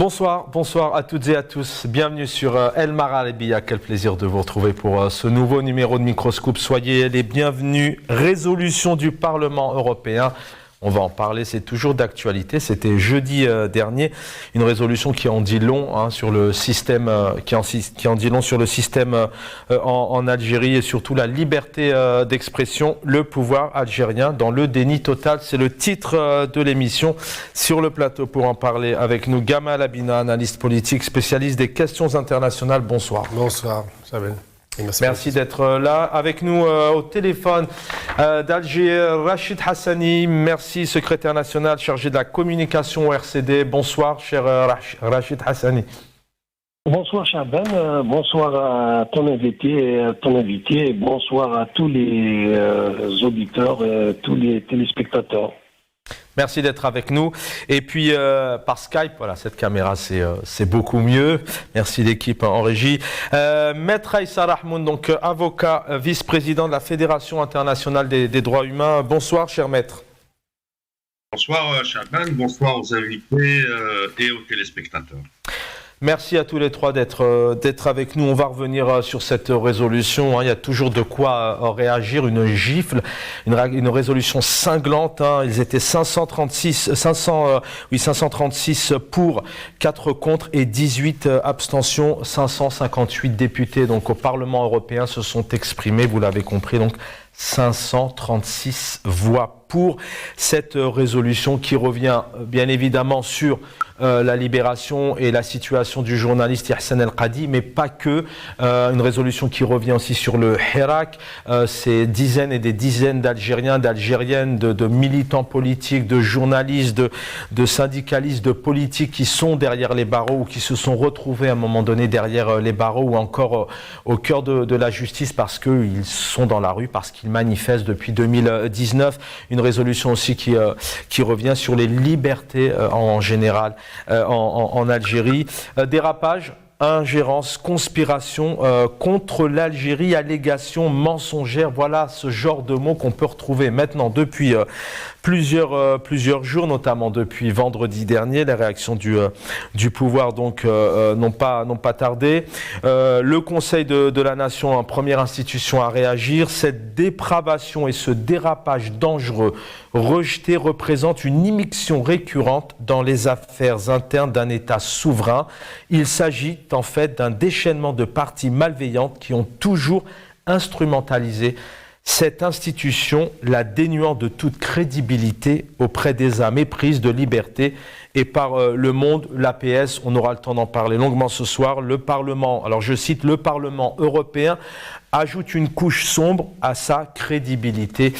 Bonsoir à toutes et à tous. Bienvenue sur El Maralebia. Quel plaisir de vous retrouver pour ce nouveau numéro de Microscope. Soyez les bienvenus. Résolution du Parlement européen. On va en parler, c'est toujours d'actualité. C'était jeudi dernier, une résolution qui en dit long sur le système, qui en dit long sur le système en Algérie et surtout la liberté d'expression, le pouvoir algérien dans le déni total. C'est le titre de l'émission. Sur le plateau pour en parler avec nous, Gamal Abina, analyste politique, spécialiste des questions internationales. Bonsoir. Bonsoir, Sabine. Merci d'être là. Avec nous au téléphone d'Alger, Rachid Hassani. Merci, secrétaire national chargé de la communication au RCD. Bonsoir, cher Rachid Hassani. Bonsoir, Chaban. Bonsoir à ton invité, et bonsoir à tous les auditeurs, tous les téléspectateurs. Merci d'être avec nous. Et puis par Skype, voilà, cette caméra c'est beaucoup mieux. Merci l'équipe en régie. Maître Aïssa Rahmoun, donc avocat, vice-président de la Fédération internationale des droits humains. Bonsoir, cher maître. Bonsoir, Chaban. Bonsoir aux invités et aux téléspectateurs. Merci à tous les trois d'être avec nous. On va revenir sur cette résolution. Il y a toujours de quoi réagir. Une gifle, une résolution cinglante. Ils étaient 536 pour, 4 contre et 18 abstentions. 558 députés donc au Parlement européen se sont exprimés. Vous l'avez compris, donc 536 voix pour cette résolution qui revient bien évidemment sur la libération et la situation du journaliste Yahsen El-Qadi, mais pas que. Une résolution qui revient aussi sur le Hirak. Ces dizaines et des dizaines d'Algériens, d'Algériennes, de militants politiques, de journalistes, de syndicalistes, de politiques qui sont derrière les barreaux ou qui se sont retrouvés à un moment donné derrière les barreaux ou encore au cœur de la justice parce qu'ils sont dans la rue, parce qu'ils manifestent depuis 2019. Une résolution aussi qui revient sur les libertés en général en Algérie. Dérapage, ingérence, conspiration contre l'Algérie, allégation mensongère. Voilà ce genre de mots qu'on peut retrouver maintenant depuis plusieurs jours, notamment depuis vendredi dernier. Les réactions du pouvoir donc n'ont pas tardé. Le Conseil de la Nation, première institution à réagir. Cette dépravation et ce dérapage dangereux rejeté représente une immixtion récurrente dans les affaires internes d'un État souverain. Il s'agit en fait d'un déchaînement de parties malveillantes qui ont toujours instrumentalisé cette institution, la dénuant de toute crédibilité auprès des âmes éprises de liberté et par le monde, l'APS. On aura le temps d'en parler longuement ce soir. Le Parlement, alors je cite, le Parlement européen ajoute une couche sombre à sa crédibilité.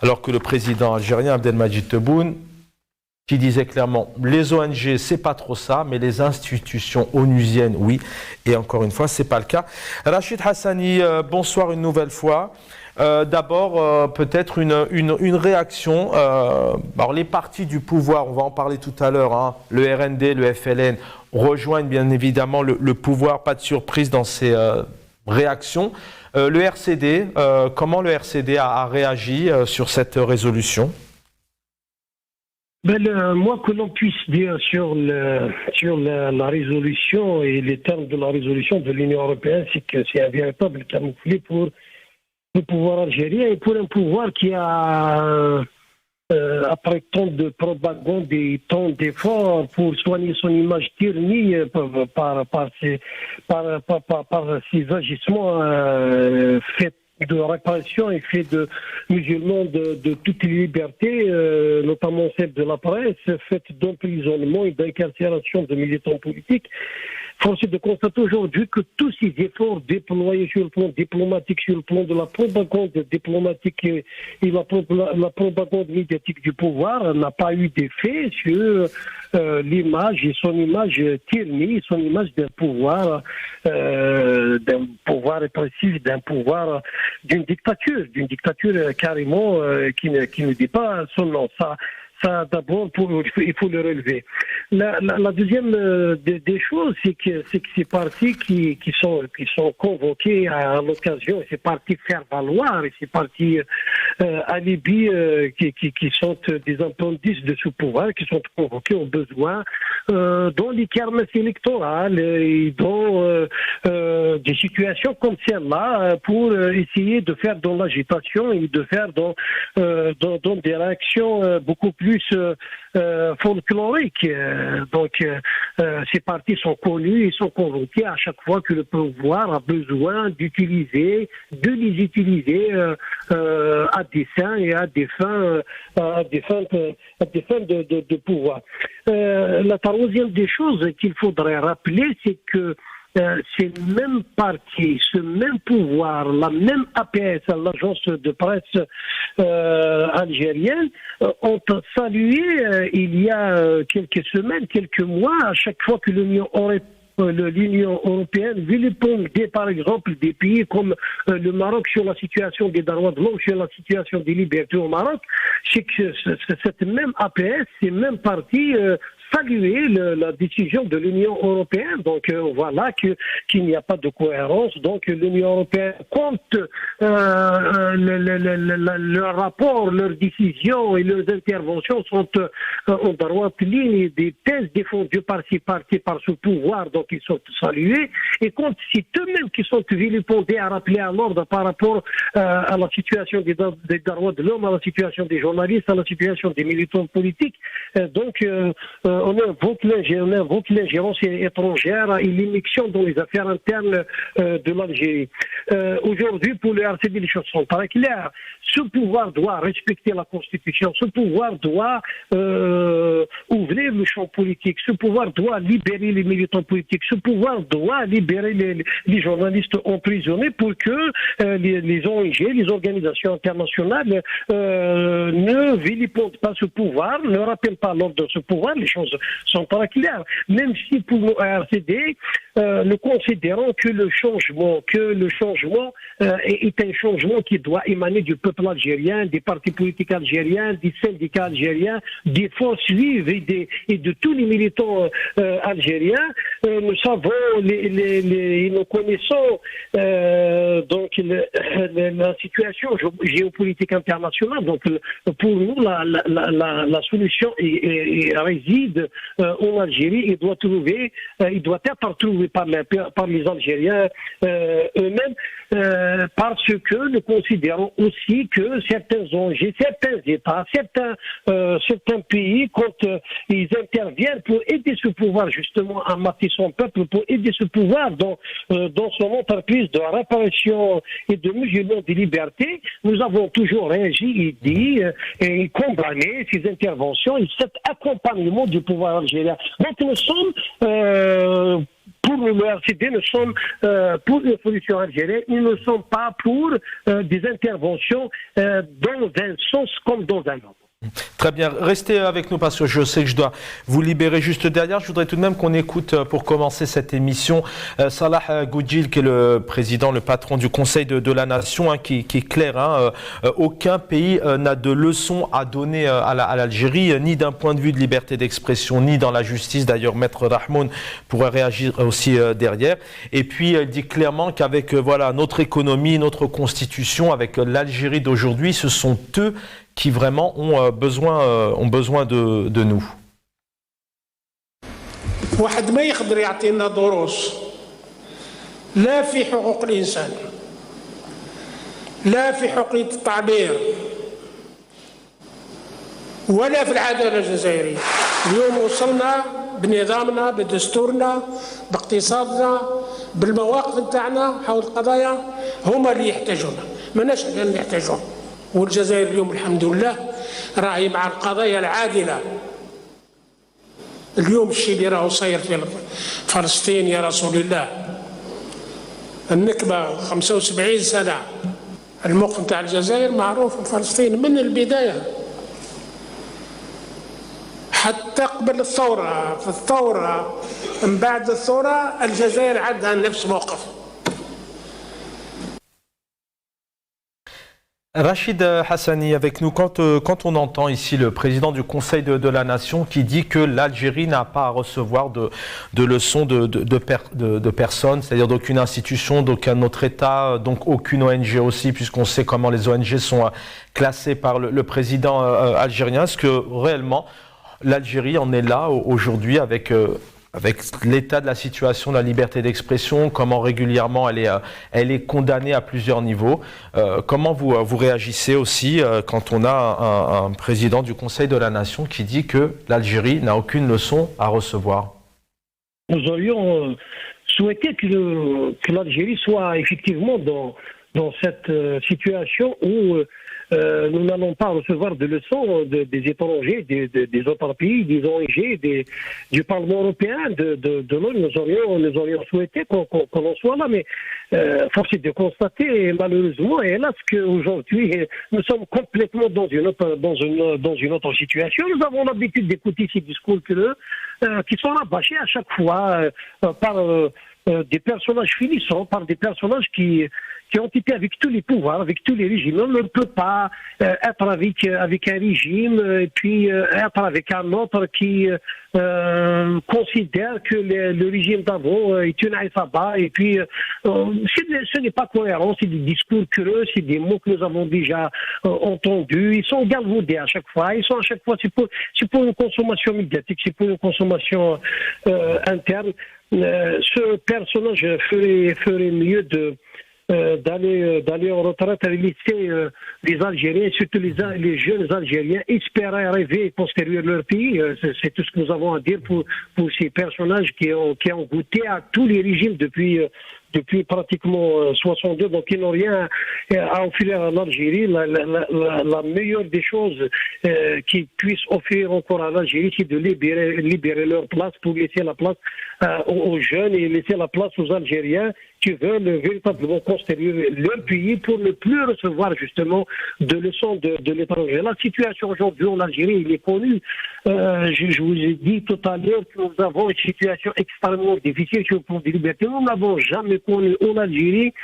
Alors que le président algérien Abdelmadjid Tebboune, qui disait clairement les ONG c'est pas trop ça, mais les institutions onusiennes oui, et encore une fois c'est pas le cas. Rachid Hassani, bonsoir une nouvelle fois. D'abord peut-être une réaction. Alors les partis du pouvoir, on va en parler tout à l'heure, le RND, le FLN rejoignent bien évidemment le pouvoir, pas de surprise dans ces réactions. Le RCD, comment le RCD a réagi sur cette résolution? Moi, que l'on puisse dire sur la résolution et les termes de la résolution de l'Union européenne, c'est que c'est un véritable camouflet pour le pouvoir algérien et pour un pouvoir qui a, après tant de propagande et tant d'efforts pour soigner son image ternie par ses agissements faits de répression et fait de musulmans de toutes les libertés, notamment celle de la presse, faite d'emprisonnement et d'incarcération de militants politiques. Force est de constater aujourd'hui que tous ces efforts déployés sur le plan diplomatique, sur le plan de la propagande diplomatique et la propagande médiatique du pouvoir n'a pas eu d'effet sur l'image et son image ternie, son image d'un pouvoir répressif, d'un pouvoir d'une dictature carrément qui ne dit pas son nom. Ça d'abord, il faut le relever. La deuxième des choses, c'est que ces partis qui sont convoqués à l'occasion, ces partis faire valoir, et ces partis à Libye qui sont des appendices de ce pouvoir, qui sont convoqués au besoin dans les kermesses électorales et dans des situations comme celle-là pour essayer de faire dans l'agitation et de faire dans des réactions beaucoup plus folkloriques. Donc ces partis sont connus, ils sont convoqués à chaque fois que le pouvoir a besoin de les utiliser à dessein et à des fins de pouvoir. La troisième des choses qu'il faudrait rappeler, c'est que ces mêmes partis, ce même pouvoir, la même APS, l'agence de presse algérienne, ont salué il y a quelques semaines, quelques mois, à chaque fois que l'Union européenne vilipendait par exemple des pays comme le Maroc sur la situation des droits de l'homme, sur la situation des libertés au Maroc, c'est que cette même APS, ces mêmes partis saluer la décision de l'Union européenne. Donc voilà qu'il n'y a pas de cohérence. Donc l'Union européenne compte leur rapport, leurs décisions et leurs interventions sont en droite ligne des thèses défendues par ces partis, par ce pouvoir. Donc ils sont salués. Et quand c'est eux-mêmes qui sont vilipendés à rappeler à l'ordre par rapport à la situation des droits de l'homme, à la situation des journalistes, à la situation des militants politiques. Donc on invoque l'ingérence étrangère et l'immixtion dans les affaires internes de l'Algérie. Aujourd'hui, pour le RCD, les choses sont très claires. Ce pouvoir doit respecter la Constitution, ce pouvoir doit ouvrir le champ politique, ce pouvoir doit libérer les militants politiques, ce pouvoir doit libérer les journalistes emprisonnés pour que les ONG, les organisations internationales ne vilipendent pas ce pouvoir, ne rappellent pas l'ordre de ce pouvoir. Les choses sont très claires. Même si pour nous, RCD, nous considérons que le changement est un changement qui doit émaner du peuple algérien, des partis politiques algériens, des syndicats algériens, des forces vives et de tous les militants algériens. Nous savons, nous connaissons donc la situation géopolitique internationale. Donc pour nous, la solution réside en Algérie. Il doit être trouvé par les Algériens eux-mêmes, parce que nous considérons aussi que certains ONG, certains États, certains pays, quand ils interviennent pour aider ce pouvoir justement à mater son peuple, pour aider ce pouvoir dans son entreprise de réparation et de musulmans des libertés, nous avons toujours réagi et dit et condamné ces interventions et cet accompagnement du pouvoir algérien. Donc nous sommes pour le RCD, nous sommes pour une solution algérienne, nous ne sommes pas pour des interventions dans un sens comme dans un autre. Très bien, restez avec nous parce que je sais que je dois vous libérer juste derrière. Je voudrais tout de même qu'on écoute pour commencer cette émission Salah Goudjil, qui est le président, le patron du Conseil de la Nation, qui est clair. Aucun pays n'a de leçons à donner à l'Algérie, ni d'un point de vue de liberté d'expression, ni dans la justice. D'ailleurs, Maître Rahmoun pourrait réagir aussi derrière. Et puis, il dit clairement qu'avec notre économie, notre constitution, avec l'Algérie d'aujourd'hui, ce sont eux qui vraiment ont besoin de nous. واحد ما يقدر يعطينا دروس لا في حقوق الإنسان لا في حرية التعبير ولا في العدالة الجزائرية. اليوم وصلنا بنظامنا بدستورنا باقتصادنا بالمواقف نتاعنا حول القضايا هما اللي يحتاجونا، ماناش احنا اللي نحتاجوهم. والجزائر اليوم الحمد لله راهي مع القضايا العادلة. اليوم الشيء اللي راهو صاير في فلسطين يا رسول الله، النكبة 75 سنة، الموقف نتاع الجزائر معروف في فلسطين من البداية حتى قبل الثورة. في الثورة من بعد الثورة الجزائر عندها نفس موقف. Rachid Hassani avec nous. Quand on entend ici le président du Conseil de la Nation qui dit que l'Algérie n'a pas à recevoir de leçons de personnes, c'est-à-dire d'aucune institution, d'aucun autre État, donc aucune ONG aussi, puisqu'on sait comment les ONG sont classées par le président algérien, est-ce que réellement l'Algérie en est là aujourd'hui avec l'état de la situation de la liberté d'expression, comment régulièrement elle est condamnée à plusieurs niveaux. Comment vous réagissez aussi quand on a un président du Conseil de la Nation qui dit que l'Algérie n'a aucune leçon à recevoir? Nous aurions souhaité que l'Algérie soit effectivement dans cette situation où nous n'allons pas recevoir de leçons des étrangers, des autres pays, des ONG, du Parlement européen, de l'ONU. Nous aurions souhaité qu'on en soit là, mais force est de constater, malheureusement, et hélas, qu'aujourd'hui, nous sommes complètement dans une autre situation. Nous avons l'habitude d'écouter ces discours qui sont rabâchés à chaque fois par des personnages finissants, par des personnages qui ont été avec tous les pouvoirs, avec tous les régimes. On ne peut pas être avec un régime et puis être avec un autre qui considère que le régime d'avant est une aïsaba. Et puis, ce n'est pas cohérent, c'est des discours creux, c'est des mots que nous avons déjà entendus. Ils sont galvaudés à chaque fois. C'est pour une consommation médiatique, c'est pour une consommation interne. Ce personnage ferait mieux d'aller en retraite et laisser les Algériens, surtout les jeunes Algériens, espérer, rêver et construire leur pays. C'est tout ce que nous avons à dire pour ces personnages qui ont goûté à tous les régimes depuis pratiquement 62, donc ils n'ont rien à offrir à l'Algérie. La meilleure des choses qu'ils puissent offrir encore à l'Algérie, c'est de libérer leur place pour laisser la place aux jeunes et laisser la place aux Algériens qui veulent véritablement construire leur pays pour ne plus recevoir justement de leçons de l'étranger. La situation aujourd'hui en Algérie, il est connue. Je vous ai dit tout à l'heure que nous avons une situation extrêmement difficile sur le plan des libertés. Nous n'avons jamais connu en Algérie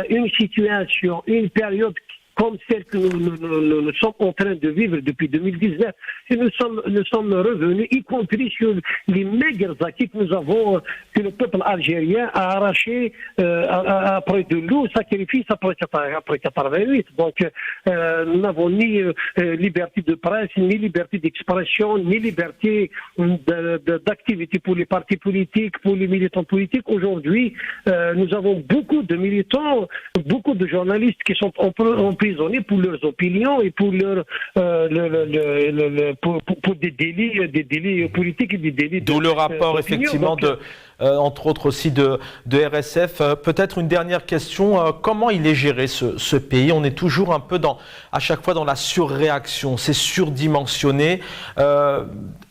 une situation, une période comme celle que nous sommes en train de vivre depuis 2019. Et nous sommes revenus, y compris sur les maigres acquis que nous avons, que le peuple algérien a arraché après de lourds sacrifices après 88. Donc, nous n'avons ni liberté de presse, ni liberté d'expression, ni liberté d'activité pour les partis politiques, pour les militants politiques. Aujourd'hui, nous avons beaucoup de militants, beaucoup de journalistes qui sont emprisonnés pour leurs opinions et pour pour des délits politiques et des délits. D'où le rapport effectivement entre autres aussi de RSF. Peut-être une dernière question. Comment il est géré ce pays? On est toujours un peu à chaque fois dans la surréaction. C'est surdimensionné.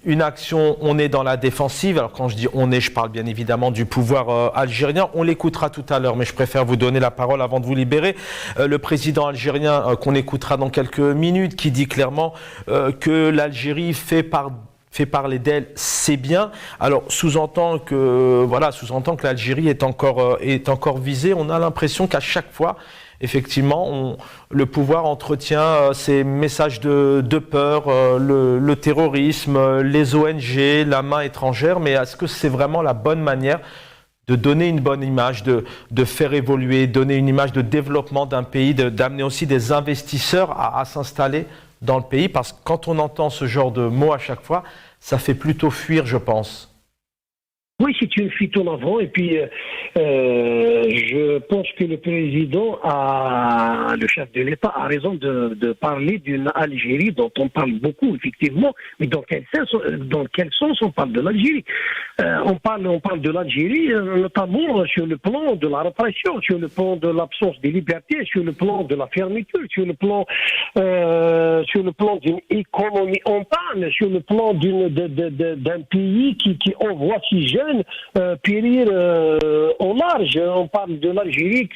Une action, on est dans la défensive. Alors quand je dis on est, je parle bien évidemment du pouvoir algérien. On l'écoutera tout à l'heure, mais je préfère vous donner la parole avant de vous libérer. Le président algérien qu'on écoutera dans quelques minutes, qui dit clairement que l'Algérie fait parler d'elle, c'est bien. Alors sous-entend que l'Algérie est encore visée. On a l'impression qu'à chaque fois, effectivement, le pouvoir entretient ces messages de peur, le terrorisme, les ONG, la main étrangère. Mais est-ce que c'est vraiment la bonne manière de donner une bonne image, de faire évoluer, donner une image de développement d'un pays, d'amener aussi des investisseurs à s'installer dans le pays? Parce que quand on entend ce genre de mots à chaque fois, ça fait plutôt fuir, je pense. Oui, c'est une fuite en avant. Et puis, je pense que le président, le chef de l'État, a raison de parler d'une Algérie dont on parle beaucoup, effectivement. Mais dans quel sens on parle de l'Algérie? On parle de l'Algérie, notamment sur le plan de la répression, sur le plan de l'absence de liberté, sur le plan de la fermeture, sur le plan d'une économie en panne, sur le plan d'un pays qui envoie si jeune jeunes périr au large. On parle de l'Algérie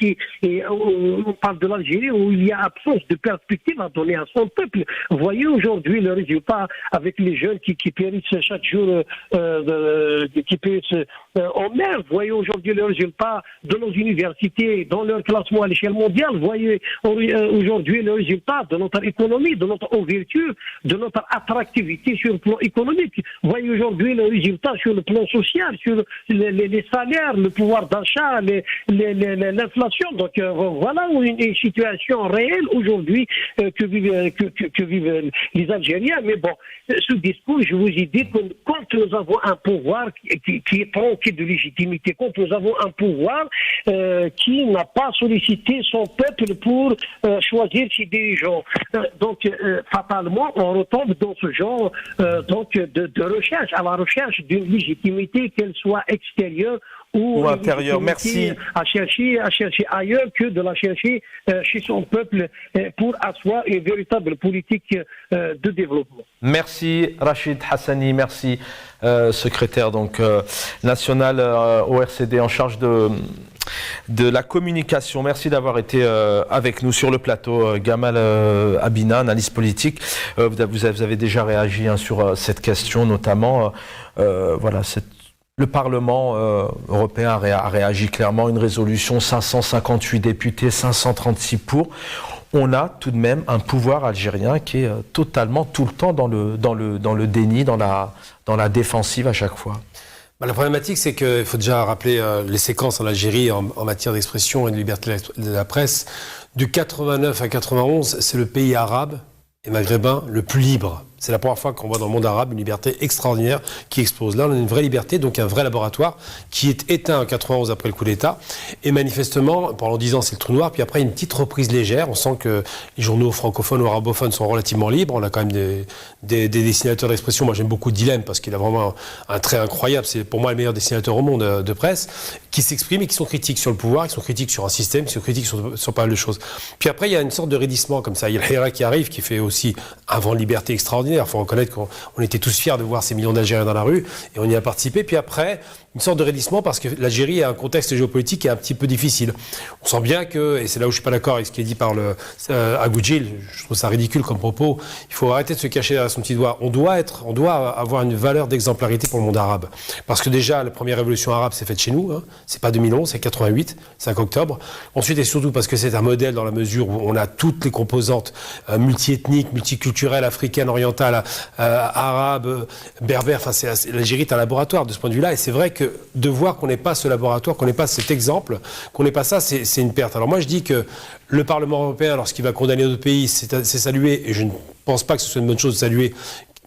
on parle de l'Algérie où il y a absence de perspective à donner à son peuple. Vous voyez aujourd'hui le résultat avec les jeunes qui périssent chaque jour, qui périssent en mer. Vous voyez aujourd'hui le résultat de nos universités dans leur classement à l'échelle mondiale. Vous voyez aujourd'hui le résultat de notre économie, de notre ouverture, de notre attractivité sur le plan économique. Vous voyez aujourd'hui le résultat sur le plan social, sur les salaires, le pouvoir d'achat, l'inflation. Donc voilà une situation réelle aujourd'hui que vivent les Algériens. Mais bon, ce discours, je vous ai dit que quand nous avons un pouvoir qui est tronqué de légitimité, quand nous avons un pouvoir qui n'a pas sollicité son peuple pour choisir ses dirigeants. Donc fatalement, on retombe dans ce genre de recherche, à la recherche d'une légitimité, qu'elle soit extérieure ou intérieur. Merci. À chercher ailleurs que de la chercher chez son peuple pour asseoir une véritable politique de développement. Merci Rachid Hassani, merci secrétaire national au RCD en charge de la communication. Merci d'avoir été avec nous sur le plateau. Gamal Abina, analyste politique. Vous avez déjà réagi sur cette question, notamment le Parlement européen a réagi clairement. Une résolution, 558 députés, 536 pour. On a tout de même un pouvoir algérien qui est totalement tout le temps dans le déni, dans la défensive à chaque fois. La problématique, c'est qu'il faut déjà rappeler les séquences en Algérie en matière d'expression et de liberté de la presse. De 89 à 91, c'est le pays arabe et maghrébin le plus libre. C'est la première fois qu'on voit dans le monde arabe une liberté extraordinaire qui explose. Là, on a une vraie liberté, donc un vrai laboratoire qui est éteint en 91 après le coup d'État. Et manifestement, pendant 10 ans, c'est le trou noir. Puis après, une petite reprise légère. On sent que les journaux francophones ou arabophones sont relativement libres. On a quand même des dessinateurs d'expression. Moi, j'aime beaucoup Dilem parce qu'il a vraiment un trait incroyable. C'est pour moi le meilleur dessinateur au monde de presse, qui s'expriment et qui sont critiques sur le pouvoir, qui sont critiques sur un système, qui sont critiques sur pas mal de choses. Puis après, il y a une sorte de raidissement comme ça. Il y a le Hera qui arrive, qui fait aussi un vent de liberté extraordinaire. Il faut reconnaître qu'on était tous fiers de voir ces millions d'Algériens dans la rue et on y a participé. Puis après, une sorte de raidissement parce que l'Algérie a un contexte géopolitique qui est un petit peu difficile. On sent bien que, et c'est là où je suis pas d'accord avec ce qui est dit par Agoudjil, je trouve ça ridicule comme propos, il faut arrêter de se cacher derrière son petit doigt. On doit avoir une valeur d'exemplarité pour le monde arabe. Parce que déjà, la première révolution arabe s'est faite chez nous, hein. C'est pas 2011, c'est 88, 5 octobre. Ensuite, et surtout parce que c'est un modèle dans la mesure où on a toutes les composantes multiethniques, multiculturelles, africaines, orientales, arabes, berbères. Enfin, l'Algérie est un laboratoire de ce point de vue-là. Et c'est vrai que de voir qu'on n'est pas ce laboratoire, qu'on n'est pas cet exemple, qu'on n'est pas ça, c'est une perte. Alors moi, je dis que le Parlement européen, lorsqu'il va condamner d'autres pays, c'est salué, et je ne pense pas que ce soit une bonne chose de saluer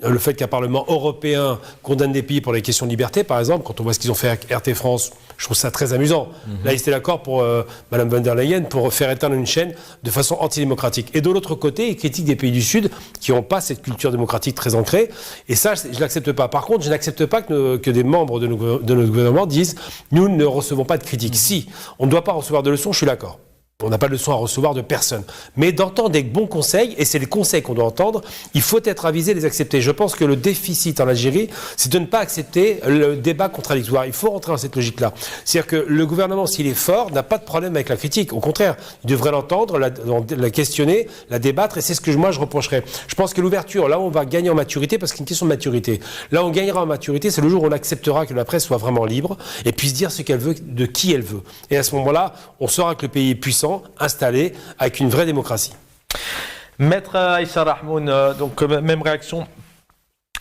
le fait qu'un Parlement européen condamne des pays pour les questions de liberté, par exemple, quand on voit ce qu'ils ont fait avec RT France, je trouve ça très amusant. Là, ils étaient d'accord pour Mme von der Leyen pour faire éteindre une chaîne de façon antidémocratique. Et de l'autre côté, ils critiquent des pays du Sud qui n'ont pas cette culture démocratique très ancrée. Et ça, je ne l'accepte pas. Par contre, je n'accepte pas que des membres de notre gouvernement disent « nous ne recevons pas de critiques ». Si, on ne doit pas recevoir de leçons, je suis d'accord. On n'a pas de leçon à recevoir de personne. Mais d'entendre des bons conseils, et c'est les conseils qu'on doit entendre, il faut être avisé de les accepter. Je pense que le déficit en Algérie, c'est de ne pas accepter le débat contradictoire. Il faut rentrer dans cette logique-là. C'est-à-dire que le gouvernement, s'il est fort, n'a pas de problème avec la critique. Au contraire, il devrait l'entendre, la questionner, la débattre, et c'est ce que moi je reprocherais. Je pense que l'ouverture, là où on va gagner en maturité, parce que c'est une question de maturité, là où on gagnera en maturité, c'est le jour où on acceptera que la presse soit vraiment libre et puisse dire ce qu'elle veut, de qui elle veut. Et à ce moment-là, on saura que le pays est puissant, installé avec une vraie démocratie. Maître Aïssa Rahmoun, donc même réaction.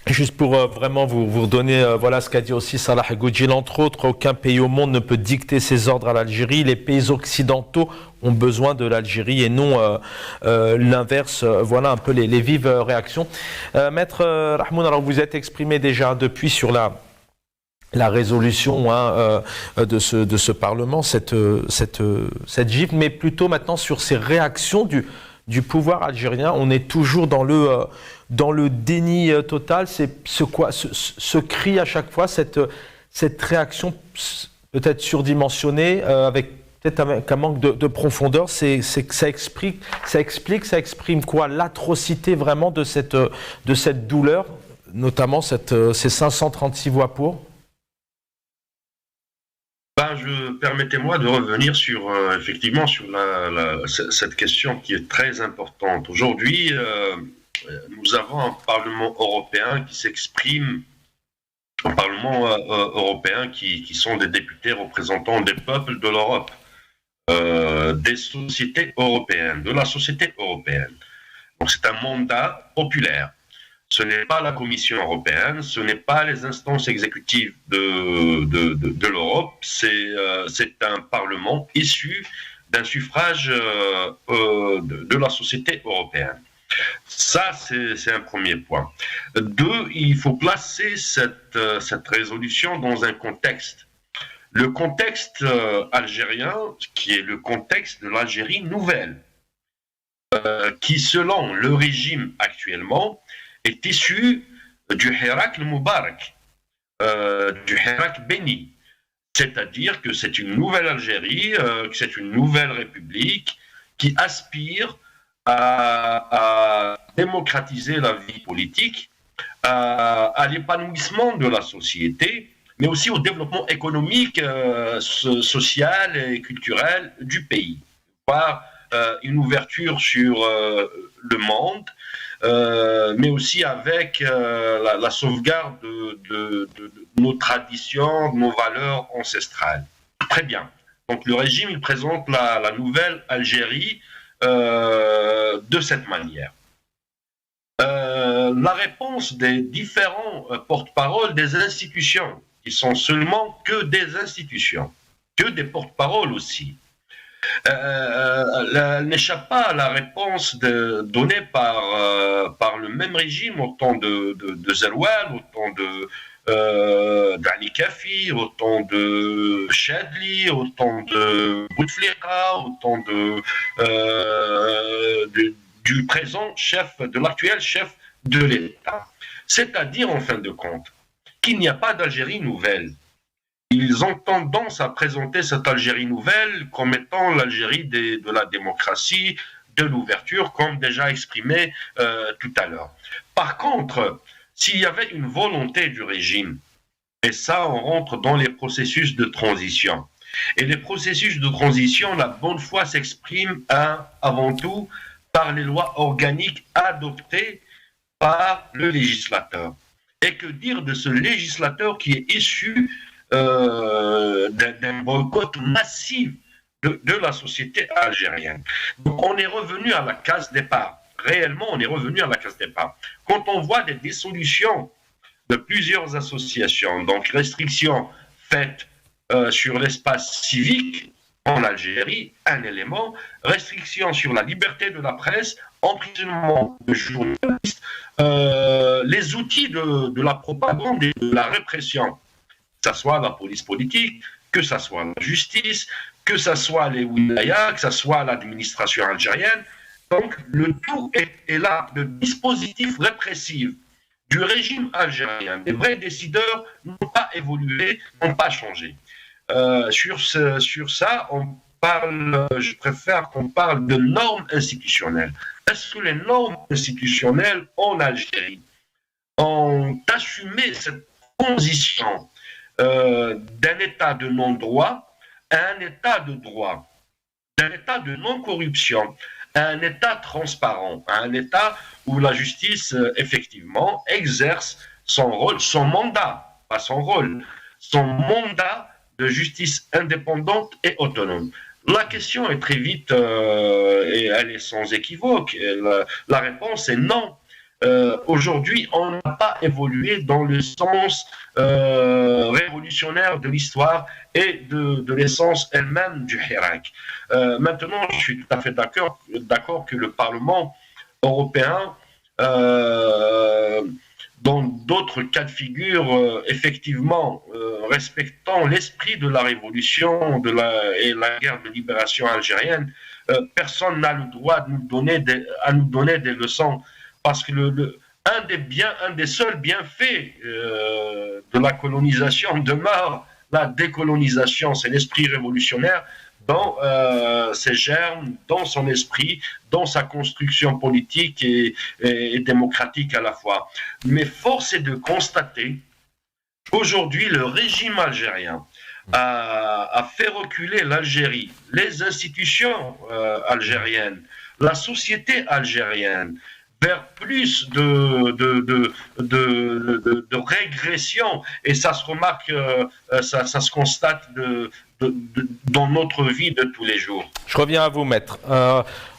Juste pour vraiment vous redonner voilà ce qu'a dit aussi Salah Agoudjil, entre autres, aucun pays au monde ne peut dicter ses ordres à l'Algérie. Les pays occidentaux ont besoin de l'Algérie et non l'inverse. Voilà un peu les vives réactions. Maître Rahmoun, alors vous êtes exprimé déjà depuis sur la résolution de ce Parlement, cette gifle, mais plutôt maintenant sur ces réactions du pouvoir algérien. On est toujours dans le déni total. C'est ce cri à chaque fois, cette réaction peut-être surdimensionnée, avec peut-être un manque de profondeur. Ça exprime quoi? L'atrocité vraiment de cette douleur, notamment ces 536 voix pour. permettez-moi de revenir sur effectivement sur cette question qui est très importante. Aujourd'hui, nous avons un Parlement européen qui s'exprime, un Parlement européen qui sont des députés représentants des peuples de l'Europe, des sociétés européennes, de la société européenne. Donc c'est un mandat populaire. Ce n'est pas la Commission européenne, ce n'est pas les instances exécutives de l'Europe, c'est un Parlement issu d'un suffrage de la société européenne. Ça, c'est un premier point. Deux, il faut placer cette résolution dans un contexte. Le contexte algérien, qui est le contexte de l'Algérie nouvelle, qui, selon le régime actuellement, est issu du Hirak al-Mubarak, du Hirak béni. C'est-à-dire que c'est une nouvelle Algérie, que c'est une nouvelle république qui aspire à démocratiser la vie politique, à l'épanouissement de la société, mais aussi au développement économique, social et culturel du pays. Par une ouverture sur le monde, mais aussi avec la sauvegarde de nos traditions, de nos valeurs ancestrales. Très bien. Donc le régime, il présente la nouvelle Algérie de cette manière. La réponse des différents porte-paroles des institutions, qui sont seulement que des institutions, que des porte-paroles aussi, n'échappe pas à la réponse donnée par le même régime au temps de Zeroual, au temps d'Ali Kafi, au temps de Chadli, au temps de Bouteflika, au temps du présent chef, de l'actuel chef de l'État. C'est-à-dire, en fin de compte, qu'il n'y a pas d'Algérie nouvelle. Ils ont tendance à présenter cette Algérie nouvelle comme étant l'Algérie de la démocratie, de l'ouverture, comme déjà exprimé tout à l'heure. Par contre, s'il y avait une volonté du régime, et ça, on rentre dans les processus de transition. Et les processus de transition, la bonne foi s'exprime avant tout par les lois organiques adoptées par le législateur. Et que dire de ce législateur qui est issu d'un boycott massif de la société algérienne. Donc on est revenu à la case départ. Réellement, on est revenu à la case départ. Quand on voit des dissolutions de plusieurs associations, donc restrictions faites sur l'espace civique en Algérie, un élément, restrictions sur la liberté de la presse, emprisonnement de journalistes, les outils de la propagande et de la répression, que ce soit la police politique, que ce soit la justice, que ce soit les wilayas, que ce soit l'administration algérienne. Donc, le tout est là. Le dispositif répressif du régime algérien, les vrais décideurs n'ont pas évolué, n'ont pas changé. Sur ça, je préfère qu'on parle de normes institutionnelles. Est-ce que les normes institutionnelles en Algérie ont assumé cette transition d'un état de non-droit à un état de droit, d'un état de non-corruption à un état transparent, à un état où la justice, effectivement, exerce son rôle, son mandat, pas son rôle, son mandat de justice indépendante et autonome. La question est très vite, et elle est sans équivoque, la réponse est non. Aujourd'hui, on n'a pas évolué dans le sens révolutionnaire de l'histoire et de l'essence elle-même du Hirak. Maintenant, je suis tout à fait d'accord que le Parlement européen, dans d'autres cas de figure, effectivement, respectant l'esprit de la révolution et la guerre de libération algérienne, personne n'a le droit de nous donner des leçons. Parce que un des seuls bienfaits de la colonisation demeure la décolonisation. C'est l'esprit révolutionnaire dans ses germes, dans son esprit, dans sa construction politique et démocratique à la fois. Mais force est de constater qu'aujourd'hui, le régime algérien a fait reculer l'Algérie, les institutions algériennes, la société algérienne, vers plus de régression. Et ça se remarque, ça se constate dans notre vie de tous les jours. Je reviens à vous, maître.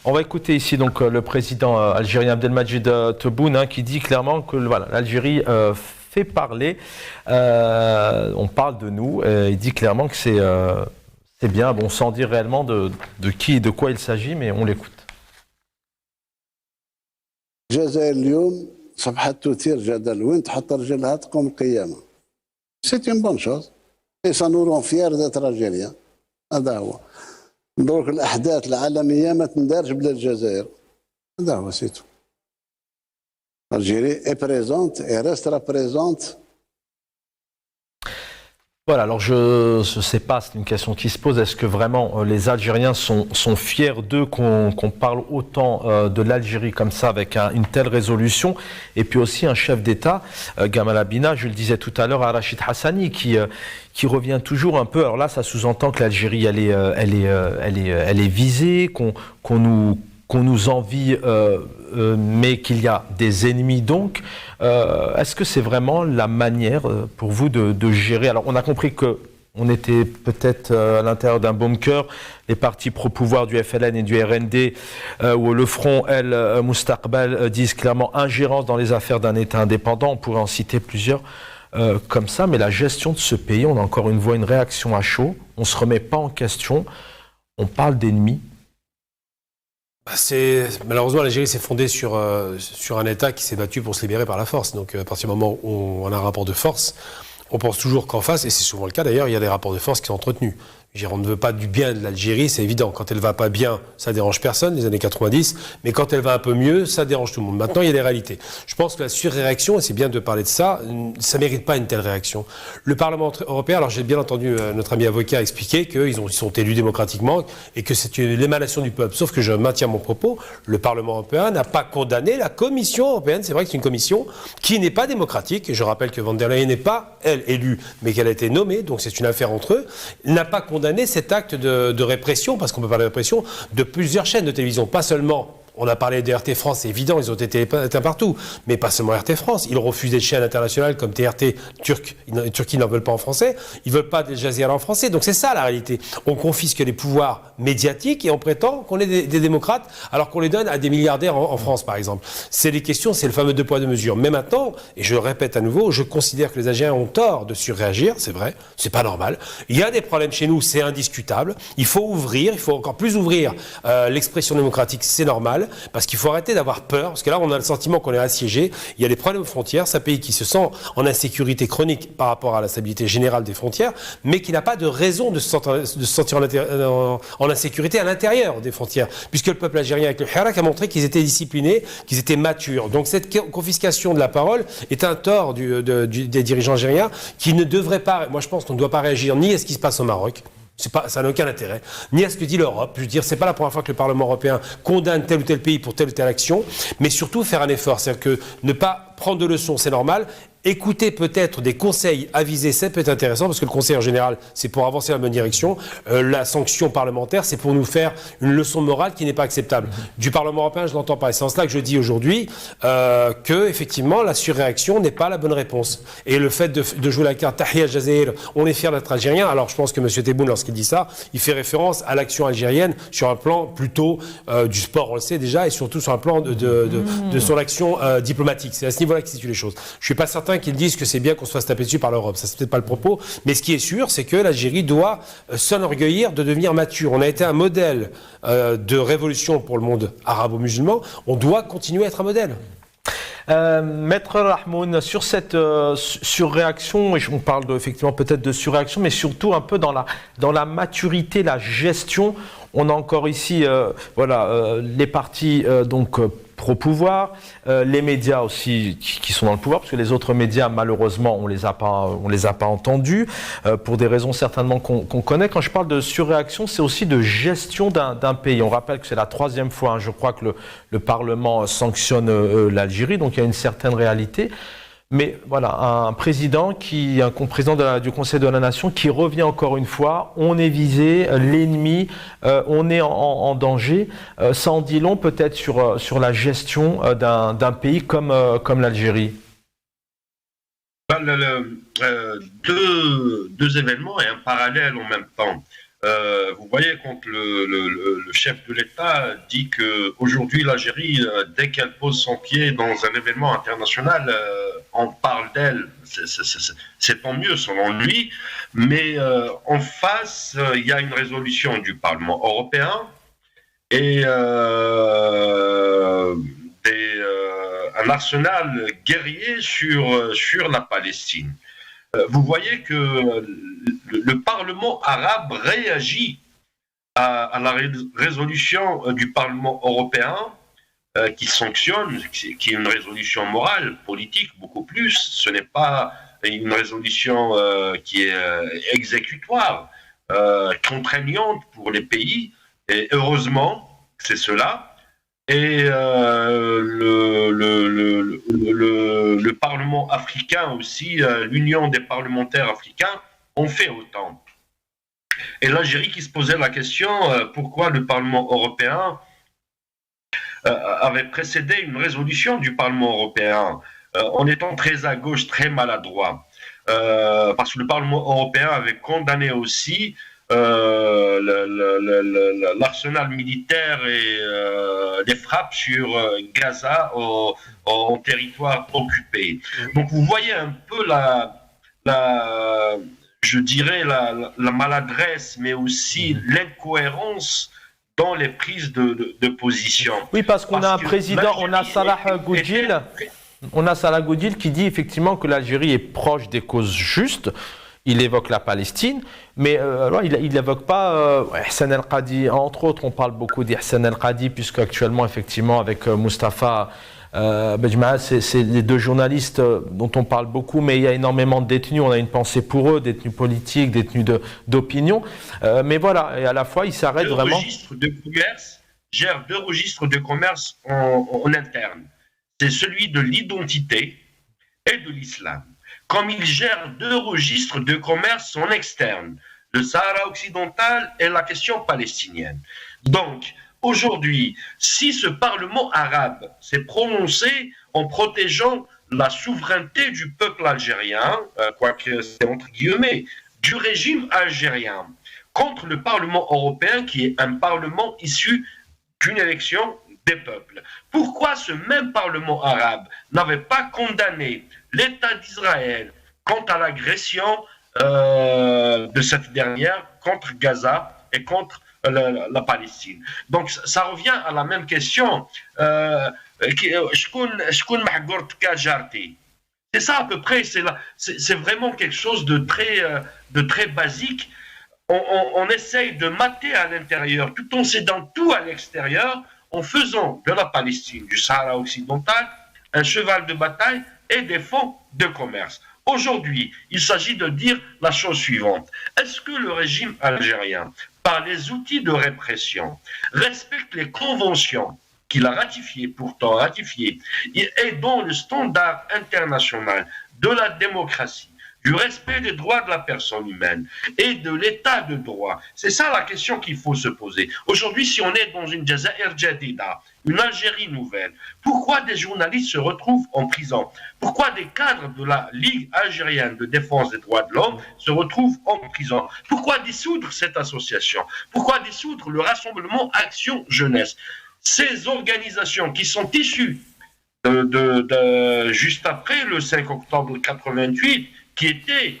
On va écouter ici donc le président algérien Abdelmadjid Tebboune qui dit clairement que voilà, l'Algérie fait parler. On parle de nous. Il dit clairement que c'est bien, bon, sans dire réellement de qui et de quoi il s'agit, mais on l'écoute. الجزائر اليوم صبحت تثير جدل وين تحط رجلها تقوم القيامة. سيت اون بون شوز اي سا نو رون فيير داتر الجيريان. هذا هو. دروك الأحداث العالمية ما تندارش بلا الجزائر. هذا هو سيتو. الجيري est présente et restera présente. Voilà, alors je ne sais pas, c'est une question qui se pose. Est-ce que vraiment les Algériens sont fiers d'eux qu'on parle autant de l'Algérie comme ça avec une telle résolution? Et puis aussi un chef d'État, Gamal Abina, je le disais tout à l'heure, à Rachid Hassani, qui revient toujours un peu. Alors là, ça sous-entend que l'Algérie, elle est visée, qu'on nous envie, mais qu'il y a des ennemis. Donc, est-ce que c'est vraiment la manière pour vous de gérer? Alors, on a compris qu'on était peut-être à l'intérieur d'un bunker, les partis pro-pouvoir du FLN et du RND, où le Front, Moustaqbal, disent clairement ingérence dans les affaires d'un État indépendant. On pourrait en citer plusieurs comme ça, mais la gestion de ce pays, on a encore une réaction à chaud, on ne se remet pas en question, on parle d'ennemis. Malheureusement, l'Algérie s'est fondée sur un État qui s'est battu pour se libérer par la force. Donc, à partir du moment où on a un rapport de force, on pense toujours qu'en face, et c'est souvent le cas d'ailleurs, il y a des rapports de force qui sont entretenus. On ne veut pas du bien de l'Algérie, c'est évident. Quand elle va pas bien, ça dérange personne, les années 90. Mais quand elle va un peu mieux, ça dérange tout le monde. Maintenant, il y a des réalités. Je pense que la surréaction, et c'est bien de parler de ça, ça mérite pas une telle réaction. Le Parlement européen, alors j'ai bien entendu notre ami avocat expliquer qu'ils sont élus démocratiquement et que c'est l'émanation du peuple. Sauf que je maintiens mon propos, le Parlement européen n'a pas condamné la Commission européenne. C'est vrai que c'est une commission qui n'est pas démocratique. Et je rappelle que Van der Leyen n'est pas, elle, élue, mais qu'elle a été nommée. Donc c'est une affaire entre eux. Elle n'a pas condamné cet acte de répression, parce qu'on peut parler de répression, de plusieurs chaînes de télévision, pas seulement. On a parlé de RT France, c'est évident, ils ont été éteints partout, mais pas seulement RT France. Ils refusent des chaînes internationales comme TRT turc. Turquie n'en veulent pas en français. Ils veulent pas des Jazeera en français. Donc c'est ça la réalité. On confisque les pouvoirs médiatiques et on prétend qu'on est des démocrates, alors qu'on les donne à des milliardaires en France, par exemple. C'est les questions, c'est le fameux 2 poids 2 mesures. Mais maintenant, et je le répète à nouveau, je considère que les Algériens ont tort de surréagir. C'est vrai, c'est pas normal. Il y a des problèmes chez nous, c'est indiscutable. Il faut ouvrir, il faut encore plus ouvrir l'expression démocratique, c'est normal. Parce qu'il faut arrêter d'avoir peur, parce que là on a le sentiment qu'on est assiégé, il y a des problèmes aux frontières, c'est un pays qui se sent en insécurité chronique par rapport à la stabilité générale des frontières, mais qui n'a pas de raison de se sentir en insécurité à l'intérieur des frontières, puisque le peuple algérien avec le Hirak a montré qu'ils étaient disciplinés, qu'ils étaient matures. Donc cette confiscation de la parole est un tort des dirigeants algériens qui ne devraient pas, moi je pense qu'on ne doit pas réagir ni à ce qui se passe au Maroc, ça n'a aucun intérêt, ni à ce que dit l'Europe. Je veux dire, c'est pas la première fois que le Parlement européen condamne tel ou tel pays pour telle ou telle action, mais surtout faire un effort. C'est-à-dire que ne pas prendre de leçons, c'est normal. Écouter peut-être des conseils avisés, ça peut être intéressant, parce que le conseil en général, c'est pour avancer dans la bonne direction. La sanction parlementaire, c'est pour nous faire une leçon morale qui n'est pas acceptable. Du Parlement européen, je n'entends pas. Et c'est en cela que je dis aujourd'hui que, effectivement, la surréaction n'est pas la bonne réponse. Et le fait de jouer la carte Tahia al-Jazair, on est fiers d'être algérien. Alors, je pense que M. Tebboune, lorsqu'il dit ça, il fait référence à l'action algérienne sur un plan plutôt du sport, on le sait déjà, et surtout sur un plan de son action diplomatique. C'est à ce niveau-là qu'il situe les choses. Je suis pas certain qu'ils disent que c'est bien qu'on se fasse taper dessus par l'Europe. Ça, c'est peut-être pas le propos. Mais ce qui est sûr, c'est que l'Algérie doit s'enorgueillir de devenir mature. On a été un modèle de révolution pour le monde arabo-musulman. On doit continuer à être un modèle. Maître Rahmoun, sur cette surréaction, et on parle effectivement peut-être de surréaction, mais surtout un peu dans la maturité, la gestion. On a encore ici les partis donc pro-pouvoir, les médias aussi qui sont dans le pouvoir, parce que les autres médias, malheureusement, on les a pas entendus, pour des raisons certainement qu'on connaît. Quand je parle de surréaction, c'est aussi de gestion d'un pays. On rappelle que c'est la 3e fois, je crois, que le Parlement sanctionne l'Algérie, donc il y a une certaine réalité. Mais voilà, un président du Conseil de la Nation qui revient encore une fois, on est visé, l'ennemi, on est en danger. Ça en dit long peut-être sur la gestion d'un pays comme l'Algérie. Deux événements et un parallèle en même temps. Vous voyez, quand le chef de l'État dit qu'aujourd'hui l'Algérie, dès qu'elle pose son pied dans un événement international, on parle d'elle. C'est tant mieux selon lui, mais en face, il y a une résolution du Parlement européen et un arsenal guerrier sur la Palestine. Vous voyez que le Parlement arabe réagit à la résolution du Parlement européen qui sanctionne, qui est une résolution morale, politique, beaucoup plus. Ce n'est pas une résolution qui est exécutoire, contraignante pour les pays. Et heureusement, c'est cela. Et le Parlement africain aussi, l'Union des parlementaires africains ont fait autant. Et l'Algérie qui se posait la question pourquoi le Parlement européen avait précédé une résolution du Parlement européen en étant très à gauche, très maladroit. Parce que le Parlement européen avait condamné aussi l'arsenal militaire et les frappes sur Gaza en territoire occupé. Donc vous voyez un peu je dirais la maladresse, mais aussi l'incohérence dans les prises de position. Oui, parce qu'on a un président, on a Salah Goudjil. On a Salah Goudjil qui dit effectivement que l'Algérie est proche des causes justes. Il évoque la Palestine, mais alors il n'évoque pas Ihsan El-Qadi. Entre autres, on parle beaucoup d'Ihsan El-Qadi, puisque actuellement, effectivement, avec Mustapha Bejma, c'est les deux journalistes dont on parle beaucoup, mais il y a énormément de détenus. On a une pensée pour eux, détenus politiques, détenus d'opinion. Mais voilà, et à la fois, ils s'arrêtent vraiment. Gère deux registres de commerce en interne. C'est celui de l'identité et de l'islam. Comme il gère deux registres de commerce en externe, le Sahara occidental et la question palestinienne. Donc, aujourd'hui, si ce Parlement arabe s'est prononcé en protégeant la souveraineté du peuple algérien, quoique c'est entre guillemets, du régime algérien, contre le Parlement européen qui est un Parlement issu d'une élection des peuples. Pourquoi ce même Parlement arabe n'avait pas condamné l'État d'Israël quant à l'agression de cette dernière contre Gaza et contre la Palestine? Donc ça revient à la même question. C'est ça à peu près, c'est vraiment quelque chose de très basique. On essaye de mater à l'intérieur tout en cédant tout à l'extérieur, en faisant de la Palestine, du Sahara occidental, un cheval de bataille et des fonds de commerce. Aujourd'hui, il s'agit de dire la chose suivante. Est-ce que le régime algérien, par les outils de répression, respecte les conventions qu'il a pourtant ratifiées, et dans le standard international de la démocratie, du respect des droits de la personne humaine et de l'état de droit? C'est ça la question qu'il faut se poser. Aujourd'hui, si on est dans une Jazair Jadida, une Algérie nouvelle, pourquoi des journalistes se retrouvent en prison? Pourquoi des cadres de la Ligue algérienne de défense des droits de l'homme se retrouvent en prison? Pourquoi dissoudre cette association? Pourquoi dissoudre le Rassemblement Action Jeunesse? Ces organisations qui sont issues juste après le 5 octobre 88, qui était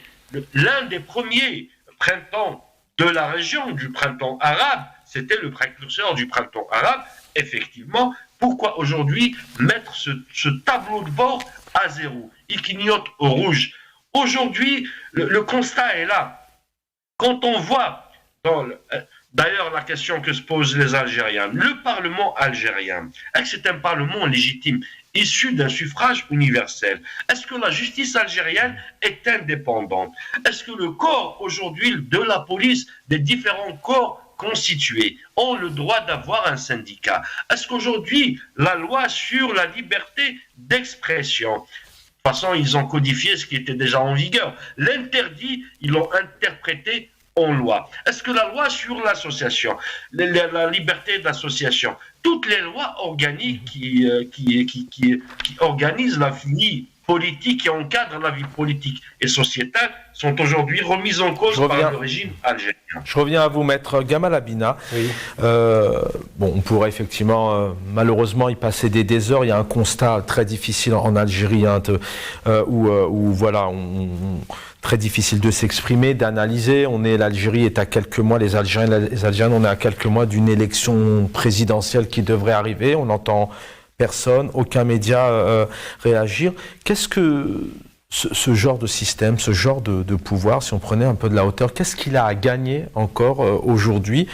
l'un des premiers printemps de la région, du printemps arabe, c'était le précurseur du printemps arabe, effectivement. Pourquoi aujourd'hui mettre ce tableau de bord à zéro? Il clignote au rouge. Aujourd'hui, le constat est là. Quand on voit, d'ailleurs la question que se posent les Algériens, le Parlement algérien, est-ce que c'est un Parlement légitime, issu d'un suffrage universel? Est-ce que la justice algérienne est indépendante? Est-ce que le corps aujourd'hui de la police, des différents corps constitués, ont le droit d'avoir un syndicat? Est-ce qu'aujourd'hui la loi sur la liberté d'expression façon, ils ont codifié ce qui était déjà en vigueur. L'interdit, ils l'ont interprété en loi. Est-ce que la loi sur l'association, la liberté d'association, toutes les lois organiques qui organisent la vie politique et encadrent la vie politique et sociétale sont aujourd'hui remises en cause par le régime algérien. Je reviens à vous, maître Gamal Abina. Oui. Bon, on pourrait effectivement, malheureusement, y passer des heures. Il y a un constat très difficile en Algérie, où voilà, très difficile de s'exprimer, d'analyser. L'Algérie est à quelques mois, les Algériens, on est à quelques mois d'une élection présidentielle qui devrait arriver. On n'entend personne, aucun média réagir. Qu'est-ce que ce genre de système, ce genre de pouvoir, si on prenait un peu de la hauteur, qu'est-ce qu'il a à gagner encore aujourd'hui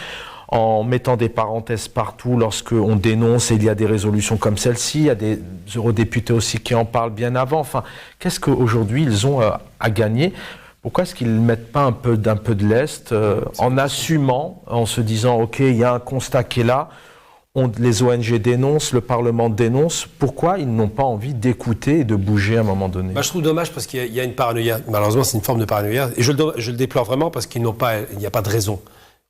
en mettant des parenthèses partout lorsqu'on dénonce et il y a des résolutions comme celle-ci, il y a des eurodéputés aussi qui en parlent bien avant. Enfin, qu'est-ce qu'aujourd'hui ils ont à gagner ? Pourquoi est-ce qu'ils ne mettent pas un peu de lest en assumant, en se disant « Ok, il y a un constat qui est là », les ONG dénoncent, le Parlement dénonce. Pourquoi ils n'ont pas envie d'écouter et de bouger à un moment donné ? Je trouve dommage parce qu'il y a une paranoïa. Malheureusement, c'est une forme de paranoïa. Et je le déplore vraiment parce qu'il n'y a pas de raison.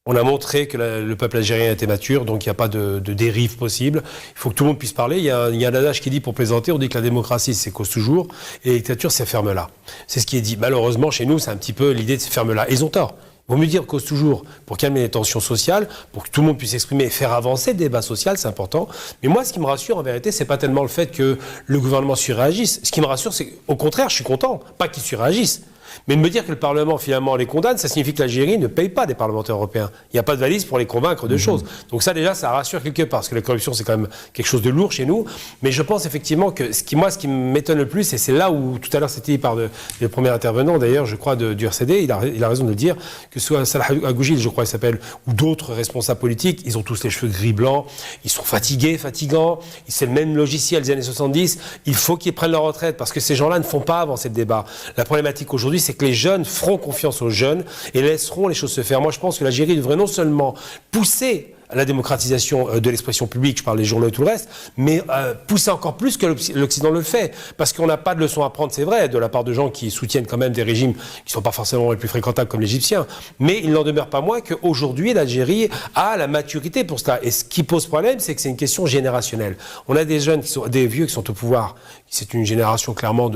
On a montré que le peuple algérien était mature, donc il n'y a pas de dérive possible. Il faut que tout le monde puisse parler. Il y a un adage qui dit, pour plaisanter, on dit que la démocratie, c'est cause toujours, et la dictature, c'est ferme là. C'est ce qui est dit. Malheureusement, chez nous, c'est un petit peu l'idée de se ferme là. Ils ont tort. Il vaut mieux dire cause toujours pour calmer les tensions sociales, pour que tout le monde puisse s'exprimer et faire avancer le débat social, c'est important. Mais moi, ce qui me rassure, en vérité, c'est pas tellement le fait que le gouvernement surréagisse. Ce qui me rassure, c'est qu'au contraire, je suis content, pas qu'il surréagisse. Mais de me dire que le Parlement, finalement, les condamne, ça signifie que l'Algérie ne paye pas des parlementaires européens. Il n'y a pas de valise pour les convaincre de choses. Donc ça, déjà, ça rassure quelque part, parce que la corruption, c'est quand même quelque chose de lourd chez nous. Mais je pense effectivement que ce qui m'étonne le plus, et c'est là où, tout à l'heure, c'était dit par le premier intervenant, d'ailleurs, je crois, du RCD, il a raison de le dire, que soit Salah Agougil, je crois, il s'appelle, ou d'autres responsables politiques, ils ont tous les cheveux gris-blancs, ils sont fatigants, c'est le même logiciel des années 70, il faut qu'ils prennent leur retraite, parce que ces gens-là ne font pas avancer le débat. La problématique aujourd'hui, c'est que les jeunes feront confiance aux jeunes et laisseront les choses se faire. Moi, je pense que l'Algérie devrait non seulement pousser à la démocratisation de l'expression publique, je parle des journaux et tout le reste, mais pousser encore plus que l'Occident le fait. Parce qu'on n'a pas de leçons à prendre, c'est vrai, de la part de gens qui soutiennent quand même des régimes qui ne sont pas forcément les plus fréquentables comme l'Égyptien. Mais il n'en demeure pas moins qu'aujourd'hui, l'Algérie a la maturité pour cela. Et ce qui pose problème, c'est que c'est une question générationnelle. On a des jeunes, des vieux qui sont au pouvoir. C'est une génération clairement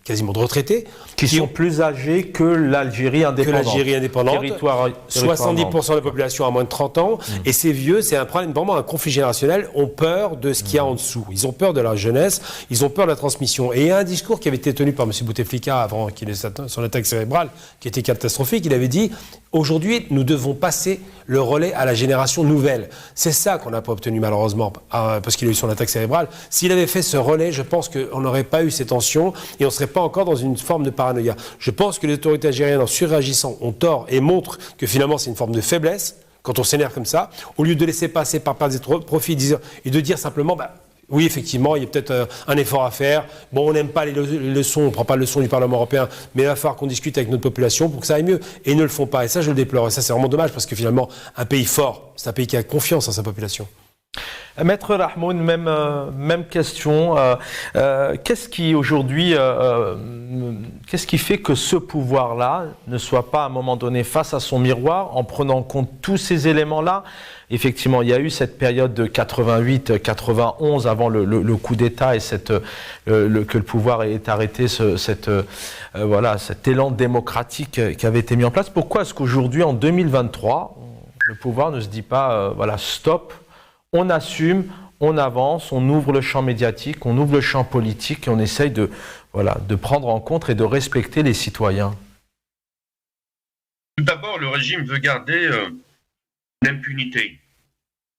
quasiment de retraités. Qui sont plus âgés que l'Algérie indépendante. Territoire 70% de la population a moins de 30 ans. Et ces vieux, c'est un problème, vraiment un conflit générationnel, ont peur de ce qu'il y a en dessous. Ils ont peur de la jeunesse, ils ont peur de la transmission. Et il y a un discours qui avait été tenu par M. Bouteflika avant qu'il ait son attaque cérébrale, qui était catastrophique. Il avait dit, aujourd'hui, nous devons passer le relais à la génération nouvelle. C'est ça qu'on n'a pas obtenu malheureusement, parce qu'il a eu son attaque cérébrale. S'il avait fait ce relais, je pense qu'on n'aurait pas eu ces tensions et on ne serait pas encore dans une forme de paranoïa. Je pense que les autorités algériennes, en surréagissant, ont tort et montrent que finalement c'est une forme de faiblesse quand on s'énerve comme ça, au lieu de laisser passer par des profits et de dire simplement, oui, effectivement, il y a peut-être un effort à faire. Bon, on n'aime pas les leçons, on ne prend pas les leçons du Parlement européen, mais il va falloir qu'on discute avec notre population pour que ça aille mieux. Et ils ne le font pas. Et ça, je le déplore. Et ça, c'est vraiment dommage parce que finalement, un pays fort, c'est un pays qui a confiance en sa population. Maître Rahmoun, même question. Qu'est-ce qui aujourd'hui, qu'est-ce qui fait que ce pouvoir-là ne soit pas à un moment donné face à son miroir en prenant en compte tous ces éléments-là? Effectivement, il y a eu cette période de 88-91 avant le coup d'État et que le pouvoir ait arrêté cet élan démocratique qui avait été mis en place. Pourquoi est-ce qu'aujourd'hui, en 2023, le pouvoir ne se dit pas stop? On assume, on avance, on ouvre le champ médiatique, on ouvre le champ politique et on essaye de prendre en compte et de respecter les citoyens. Tout d'abord, le régime veut garder l'impunité.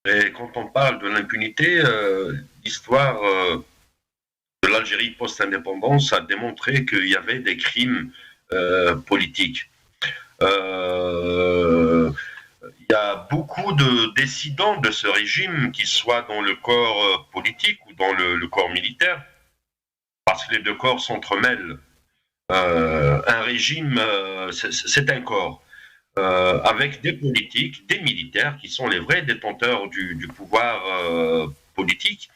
Et quand on parle de l'impunité, l'histoire de l'Algérie post-indépendance a démontré qu'il y avait des crimes politiques. Il y a beaucoup de dissidents de ce régime, qu'ils soient dans le corps politique ou dans le corps militaire, parce que les deux corps s'entremêlent. Un régime, c'est un corps, avec des politiques, des militaires, qui sont les vrais détenteurs du pouvoir politique.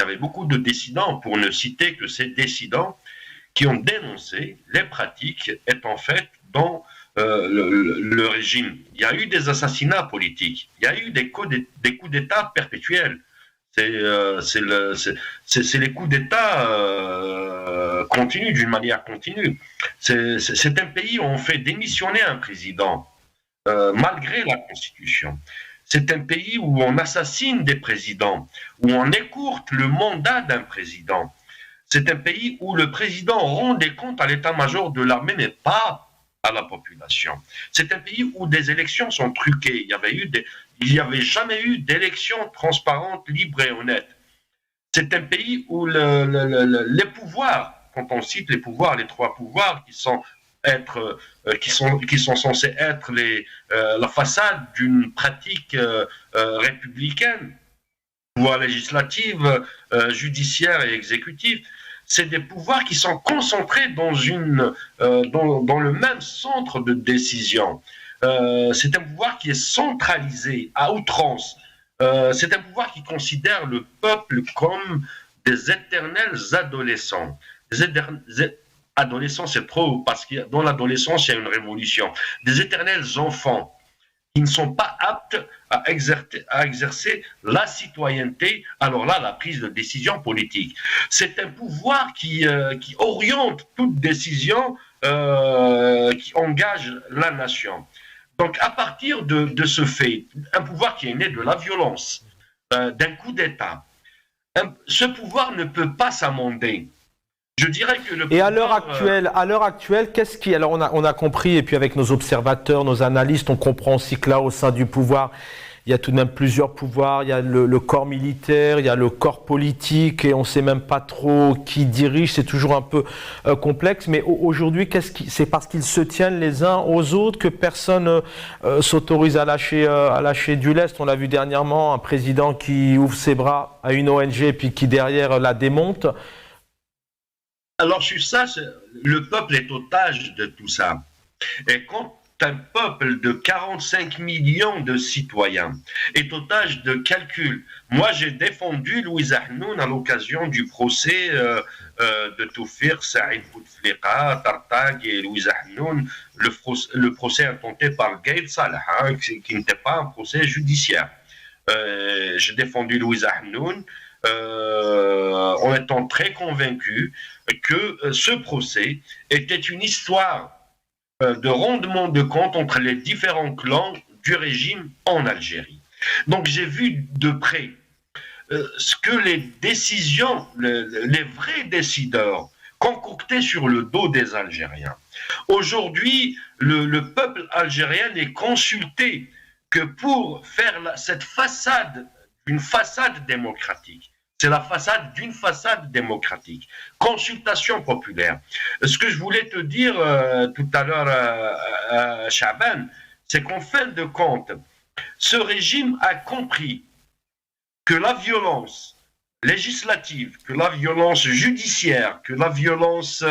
y avait beaucoup de dissidents, pour ne citer que ces dissidents, qui ont dénoncé les pratiques étant faites dans le régime. Il y a eu des assassinats politiques, il y a eu des coups d'État perpétuels. C'est les coups d'État continus, d'une manière continue. C'est un pays où on fait démissionner un président, malgré la Constitution. C'est un pays où on assassine des présidents, où on écourte le mandat d'un président. C'est un pays où le président rend des comptes à l'état-major de l'armée, mais pas à la population. C'est un pays où des élections sont truquées. Il n'y avait jamais eu d'élections transparentes, libres et honnêtes. C'est un pays où les pouvoirs, quand on cite les pouvoirs, les trois pouvoirs qui sont censés être la façade d'une pratique républicaine, pouvoir législatif, judiciaire et exécutif, c'est des pouvoirs qui sont concentrés dans le même centre de décision. C'est un pouvoir qui est centralisé à outrance. C'est un pouvoir qui considère le peuple comme des éternels adolescents. Adolescents, c'est trop, parce que dans l'adolescence, il y a une révolution. Des éternels enfants qui ne sont pas aptes à exercer la citoyenneté, alors là, la prise de décision politique. C'est un pouvoir qui oriente toute décision qui engage la nation. Donc, à partir de ce fait, un pouvoir qui est né de la violence, d'un coup d'État, ce pouvoir ne peut pas s'amender. Je dirais que le pouvoir, et à l'heure actuelle, qu'est-ce qui... Alors on a compris, et puis avec nos observateurs, nos analystes, on comprend aussi que là, au sein du pouvoir, il y a tout de même plusieurs pouvoirs. Il y a le corps militaire, il y a le corps politique, et on ne sait même pas trop qui dirige. C'est toujours un peu complexe. Mais aujourd'hui, c'est parce qu'ils se tiennent les uns aux autres que personne s'autorise à lâcher du lest. On l'a vu dernièrement, un président qui ouvre ses bras à une ONG, puis qui derrière la démonte. Alors sur ça, le peuple est otage de tout ça. Et quand un peuple de 45 millions de citoyens est otage de calculs, moi j'ai défendu Louis Ahnoun à l'occasion du procès de Toufir, Saïd Bouteflika, Tartag et Louis Ahnoun, le procès intenté par Gaïd Salah, qui n'était pas un procès judiciaire. J'ai défendu Louis Ahnoun en étant très convaincu que ce procès était une histoire de rendement de compte entre les différents clans du régime en Algérie. Donc j'ai vu de près ce que les décisions, les vrais décideurs concoctaient sur le dos des Algériens. Aujourd'hui, le peuple algérien n'est consulté que pour faire cette façade, une façade démocratique. C'est la façade d'une façade démocratique. Consultation populaire. Ce que je voulais te dire tout à l'heure, Chaban, c'est qu'en fin de compte, ce régime a compris que la violence législative, que la violence judiciaire, que la violence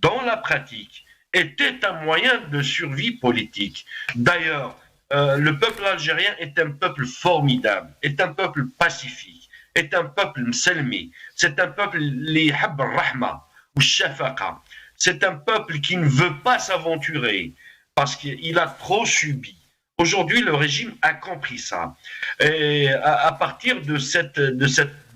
dans la pratique était un moyen de survie politique. D'ailleurs, le peuple algérien est un peuple formidable, est un peuple pacifique, est un peuple mselmi, c'est un peuple li hab rahma ou shafaqa. C'est un peuple qui ne veut pas s'aventurer parce qu'il a trop subi. Aujourd'hui, le régime a compris ça. Et à partir de cette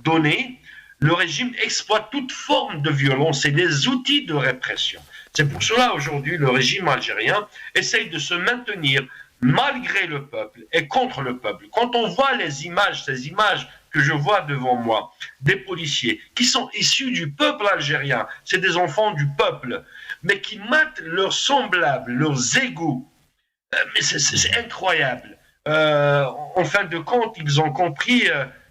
donnée, le régime exploite toute forme de violence et des outils de répression. C'est pour cela, aujourd'hui, le régime algérien essaye de se maintenir malgré le peuple et contre le peuple. Quand on voit les images, ces images que je vois devant moi, des policiers qui sont issus du peuple algérien, c'est des enfants du peuple, mais qui matent leurs semblables, leurs égaux. Mais c'est incroyable. En fin de compte, ils ont compris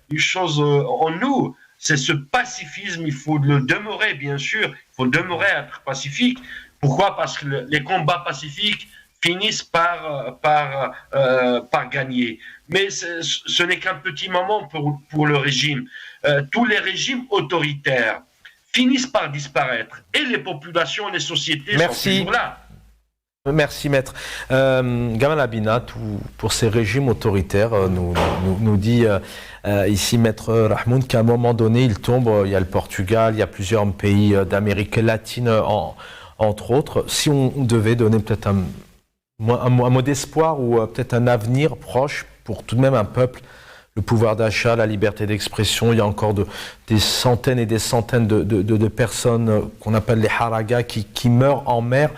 une chose en nous, c'est ce pacifisme, il faut le demeurer, bien sûr, il faut demeurer à être pacifique. Pourquoi? Parce que les combats pacifiques finissent par gagner. Mais ce n'est qu'un petit moment pour le régime. Tous les régimes autoritaires finissent par disparaître et les populations, les sociétés sont toujours là. Merci maître. Gamal Abinat, pour ces régimes autoritaires, nous dit ici maître Rahmoun qu'à un moment donné il tombe, il y a le Portugal, il y a plusieurs pays d'Amérique latine entre autres. Si on devait donner peut-être un mot d'espoir ou peut-être un avenir proche pour tout de même un peuple, le pouvoir d'achat, la liberté d'expression, il y a encore des centaines et des centaines de personnes qu'on appelle les haragas qui meurent en mer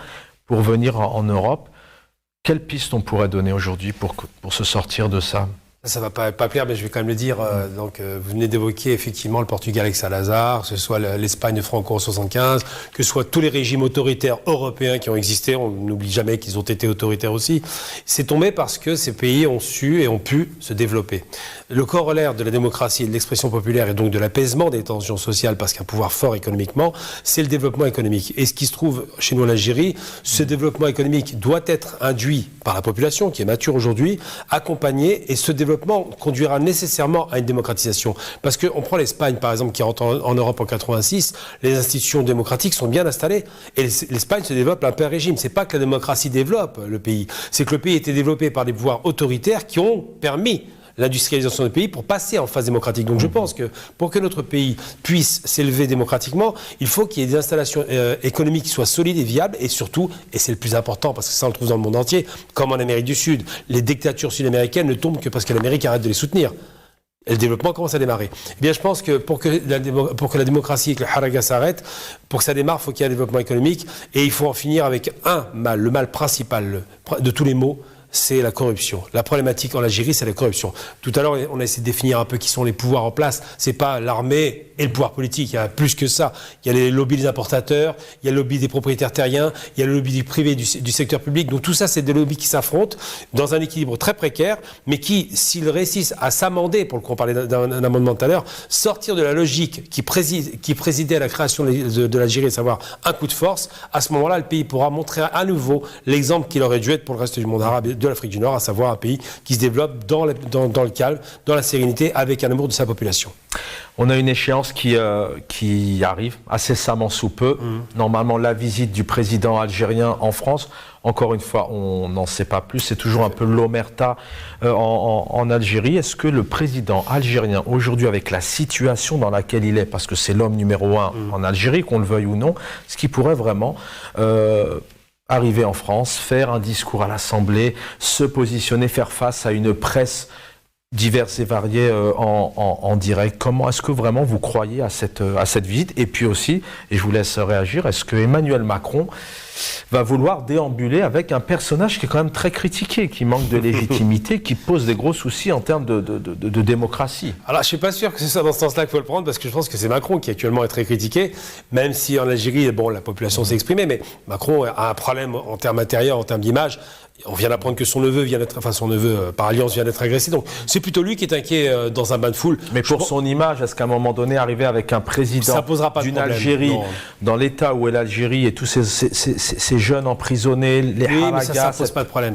pour venir en Europe. Quelle piste on pourrait donner aujourd'hui pour se sortir de ça ? Ça va pas plaire, mais je vais quand même le dire. Donc, vous venez d'évoquer effectivement le Portugal avec Salazar, que ce soit l'Espagne de Franco en 75, que ce soit tous les régimes autoritaires européens qui ont existé. On n'oublie jamais qu'ils ont été autoritaires aussi. C'est tombé parce que ces pays ont su et ont pu se développer. Le corollaire de la démocratie et de l'expression populaire et donc de l'apaisement des tensions sociales, parce qu'un pouvoir fort économiquement, c'est le développement économique. Et ce qui se trouve chez nous en Algérie, ce développement économique doit être induit par la population qui est mature aujourd'hui, accompagné, et ce développement conduira nécessairement à une démocratisation. Parce qu'on prend l'Espagne, par exemple, qui rentre en Europe en 86, les institutions démocratiques sont bien installées, et l'Espagne se développe un peu un régime. C'est pas que la démocratie développe le pays, c'est que le pays a été développé par des pouvoirs autoritaires qui ont permis l'industrialisation du pays pour passer en phase démocratique. Donc je pense que pour que notre pays puisse s'élever démocratiquement, il faut qu'il y ait des installations économiques qui soient solides et viables, et surtout, et c'est le plus important parce que ça on le trouve dans le monde entier, comme en Amérique du Sud, les dictatures sud-américaines ne tombent que parce que l'Amérique arrête de les soutenir. Et le développement commence à démarrer. Eh bien, je pense que pour que la démocratie et que le haraga s'arrête, pour que ça démarre, il faut qu'il y ait un développement économique, et il faut en finir avec un mal, le mal principal de tous les maux, c'est la corruption. La problématique en Algérie, c'est la corruption. Tout à l'heure, on a essayé de définir un peu qui sont les pouvoirs en place. C'est pas l'armée et le pouvoir politique. Il y a plus que ça. Il y a les lobbies des importateurs, il y a le lobby des propriétaires terriens, il y a le lobby du privé, du secteur public. Donc tout ça, c'est des lobbies qui s'affrontent dans un équilibre très précaire, mais qui, s'ils réussissent à s'amender, pour le coup, on parlait d'un amendement tout à l'heure, sortir de la logique qui présidait à la création de l'Algérie, à savoir un coup de force, à ce moment-là, le pays pourra montrer à nouveau l'exemple qu'il aurait dû être pour le reste du monde arabe de l'Afrique du Nord, à savoir un pays qui se développe dans le calme, dans la sérénité, avec un amour de sa population. On a une échéance qui arrive incessamment sous peu. Normalement, la visite du président algérien en France. Encore une fois, on n'en sait pas plus. C'est toujours un peu l'omerta en Algérie. Est-ce que le président algérien, aujourd'hui, avec la situation dans laquelle il est, parce que c'est l'homme numéro 1 en Algérie, qu'on le veuille ou non, ce qui pourrait vraiment arriver en France, faire un discours à l'Assemblée, se positionner, faire face à une presse diverses et variées en direct. Comment est-ce que vraiment vous croyez à cette visite? Et puis aussi, et je vous laisse réagir, est-ce que Emmanuel Macron va vouloir déambuler avec un personnage qui est quand même très critiqué, qui manque de légitimité, qui pose des gros soucis en termes de démocratie? Alors, je ne suis pas sûr que c'est ça dans ce sens-là qu'il faut le prendre, parce que je pense que c'est Macron qui actuellement est très critiqué, même si en Algérie, bon, la population s'est exprimée, mais Macron a un problème en termes intérieurs, en termes d'image. On vient d'apprendre que son neveu par alliance vient d'être agressé, donc c'est plutôt lui qui est inquiet dans un bain de foule. Mais pour son image, est-ce qu'à un moment donné, arriver avec un président d'une Algérie, dans l'état où est l'Algérie, et tous ces jeunes emprisonnés, les haragas... ça pose pas de problème.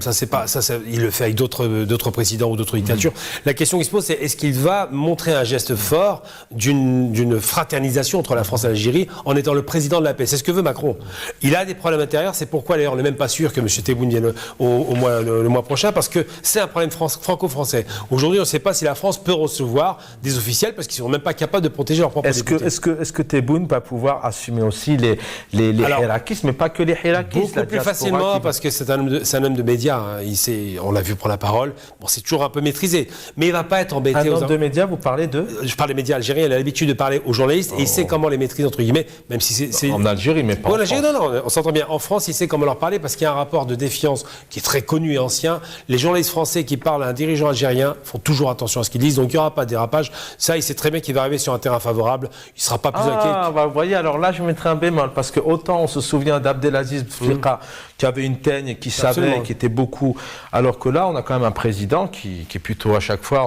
Il le fait avec d'autres présidents ou d'autres dictatures. La question qui se pose, c'est est-ce qu'il va montrer un geste fort d'une fraternisation entre la France et l'Algérie en étant le président de la paix? C'est ce que veut Macron. Il a des problèmes intérieurs, c'est pourquoi d'ailleurs on n'est même pas sûr que M. Tebboune vienne le mois prochain, parce que c'est un problème franco-français. Aujourd'hui, on ne sait pas si la France peut recevoir des officiels parce qu'ils ne sont même pas capables de protéger leurs propres députés. Est-ce que Tebboune va pouvoir assumer aussi les hirakistes, mais pas que les hirakistes? Beaucoup plus facilement, parce que c'est un homme de médias. Hein. On l'a vu prendre la parole. Bon, c'est toujours un peu maîtrisé, mais il ne va pas être embêté. Un homme de médias, vous parlez de... Je parle des médias algériens. Il a l'habitude de parler aux journalistes et il sait comment les maîtriser, entre guillemets, même si c'est... En Algérie, mais pas en France. Non, on s'entend bien. En France, il sait comment leur parler parce qu'il y a un rapport de défiance qui est très connu et ancien. Les journalistes français qui parlent à un dirigeant algérien font toujours attention à ce qu'ils disent, donc il n'y aura pas de dérapage. Ça, il sait très bien qu'il va arriver sur un terrain favorable. Il ne sera pas plus inquiet. Vous voyez, alors là, je mettrai un bémol, parce que autant on se souvient d'Abdelaziz Bouteflika, qui avait une teigne, qui savait, qui était beaucoup, alors que là, on a quand même un président qui est plutôt à chaque fois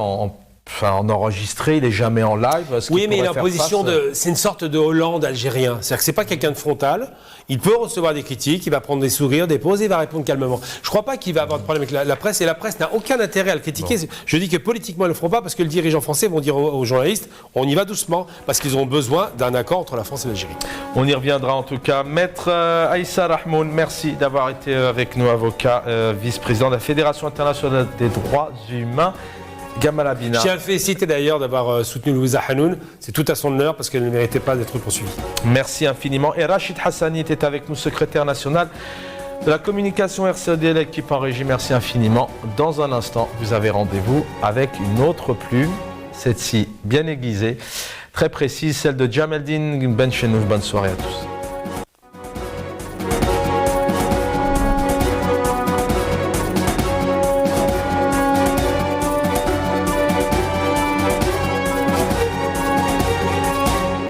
en enregistré, il n'est jamais en live. Oui, mais il est en position c'est une sorte de Hollande algérien. C'est-à-dire que c'est pas quelqu'un de frontal. Il peut recevoir des critiques, il va prendre des sourires, des pauses et il va répondre calmement. Je ne crois pas qu'il va avoir de problème avec la presse et la presse n'a aucun intérêt à le critiquer. Bon. Je dis que politiquement ils ne le feront pas parce que les dirigeants français vont dire aux journalistes on y va doucement parce qu'ils ont besoin d'un accord entre la France et l'Algérie. On y reviendra en tout cas. Maître Aïssa Rahmoun, merci d'avoir été avec nous, avocat, vice-président de la Fédération internationale des droits humains. Gamal Abina. Je tiens à le féliciter d'ailleurs d'avoir soutenu Louisa Hanoun. C'est tout à son honneur parce qu'elle ne méritait pas d'être poursuivie. Merci infiniment. Et Rachid Hassani était avec nous, secrétaire national de la communication RCD, l'équipe en régie. Merci infiniment. Dans un instant, vous avez rendez-vous avec une autre plume, cette-ci bien aiguisée, très précise, celle de Jamaldine Benchenouf. Bonne soirée à tous.